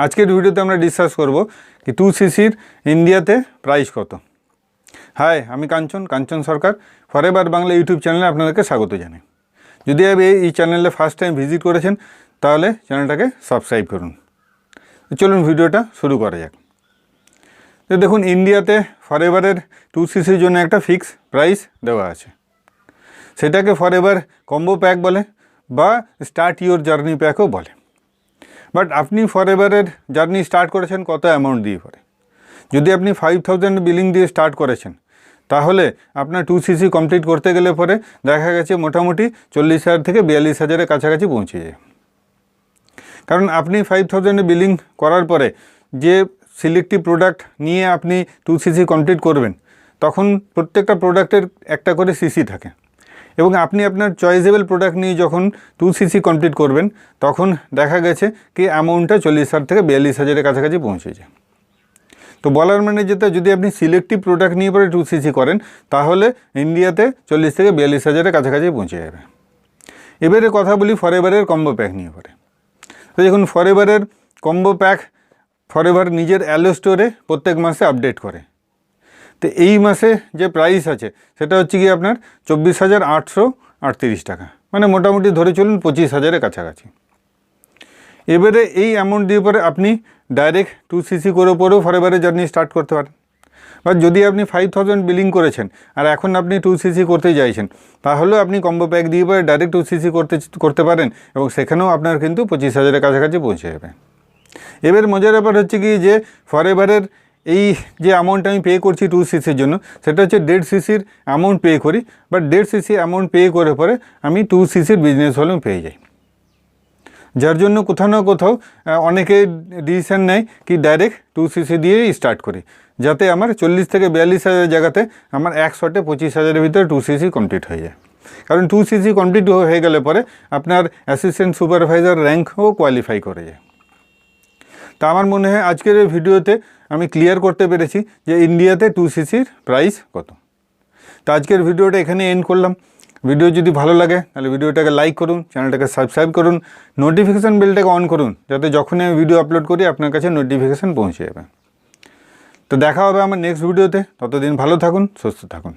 আজকের ভিডিওতে আমরা ডিসকাস করব কি 2cc ইন্ডিয়াতে প্রাইস কত। হাই, আমি কাঞ্চন সরকার, ফরএভার বাংলা ইউটিউব চ্যানেলে আপনাদেরকে স্বাগত জানাই। যদি এই চ্যানেলে ফার্স্ট টাইম ভিজিট করেছেন তাহলে চ্যানেলটাকে সাবস্ক্রাইব করুন। চলুন ভিডিওটা শুরু করা যাক। তো দেখুন, ইন্ডিয়াতে ফরএভারের 2cc জন্য একটা ফিক্স প্রাইস দেওয়া আছে। সেটাকে ফরএভার কম্বো প্যাক বলে বা স্টার্ট ইওর জার্নি প্যাকও বলে। বাট আপনি ফরএভারের জার্নি স্টার্ট করেছেন কত অ্যামাউন্ট দিয়ে পরে। যদি আপনি 5000 বিলিং দিয়ে স্টার্ট করেছেন তাহলে আপনার 2cc কমপ্লিট করতে গেলে পরে দেখা গেছে মোটামুটি 40,000 থেকে 42,000-এর কাছাকাছি পৌঁছে যায়। কারণ আপনি 5000 বিলিং করার পরে যে সিলেক্টিভ প্রোডাক্ট নিয়ে আপনি 2cc কমপ্লিট করবেন, তখন প্রত্যেকটা প্রোডাক্টের একটা করে সিসি থাকে এবং আপনি আপনার চয়েসেবল প্রোডাক্ট নিয়ে যখন 2cc কমপ্লিট করবেন তখন দেখা গেছে কি অ্যামাউন্টটা 40,000 থেকে 42,000-এর কাছাকাছি পৌঁছে যায়। তো বলার মানে যেটা, যদি আপনি সিলেক্টিভ প্রোডাক্ট নিয়ে পরে 2cc করেন তাহলে ইন্ডিয়াতে 40 থেকে 42,000-এর কাছাকাছি পৌঁছে যাবে। এবারে কথা বলি ফরএভারের কম্বো প্যাক নিয়ে পরে। তো দেখুন, ফরএভারের কম্বো প্যাক ফরএভার নিজের অ্যালো স্টোরে প্রত্যেক মাসে আপডেট করে। তো এই মাসে যে প্রাইস আছে সেটা হচ্ছে কি আপনার 24,838 টাকা, মানে মোটামুটি ধরে চলুন 25,000-এর কাছাকাছি। এবারে এই অ্যামাউন্ট দিয়ে পরে আপনি ডাইরেক্ট 2cc করে পরেও ফরএভারের জার্নি স্টার্ট করতে পারেন। বা যদি আপনি 5000 বিলিং করেছেন আর এখন আপনি 2cc করতে চাইছেন তাহলেও আপনি কম্বো প্যাক দিয়ে পরে ডাইরেক্ট 2cc করতে পারেন এবং সেখানেও আপনার কিন্তু 25,000-এর কাছাকাছি পৌঁছে যাবে। এবার মজার ব্যাপার হচ্ছে কি যে ফরএভারের এই যে অ্যামাউন্ট আমি পে করছি 2cc-র জন্য, সেটা হচ্ছে 1.5cc অ্যামাউন্ট পে করি, বাট 1.5cc অ্যামাউন্ট পে করে পরে আমি 2cc বিজনেস ভলিউম পেয়ে যাই। যার জন্য কোথাও না কোথাও অনেকে ডিসিশন নেয় কি ডাইরেক্ট 2cc দিয়েই স্টার্ট করি, যাতে আমার 40 থেকে 42,000 জায়গাতে আমার এক শটে 25,000-এর ভিতরে 2cc কমপ্লিট হয়ে যায়। কারণ 2cc কমপ্লিট হয়ে গেলে পরে আপনার অ্যাসিস্ট্যান্ট সুপারভাইজার র্যাঙ্কও কোয়ালিফাই করে যায়। তা আমার মনে হয় আজকের এই ভিডিওতে আমি ক্লিয়ার করতে পেরেছি যে ইন্ডিয়াতে 2cc-র প্রাইস কত। তো আজকের ভিডিওটা এখানে এন্ড করলাম। ভিডিও যদি ভালো লাগে তাহলে ভিডিওটাকে লাইক করুন, চ্যানেলটাকে সাবস্ক্রাইব করুন, নোটিফিকেশান বেলটাকে অন করুন, যাতে যখনই আমি ভিডিও আপলোড করি আপনার কাছে নোটিফিকেশান পৌঁছে যাবে। তো দেখা হবে আমার নেক্সট ভিডিওতে। ততদিন ভালো থাকুন, সুস্থ থাকুন।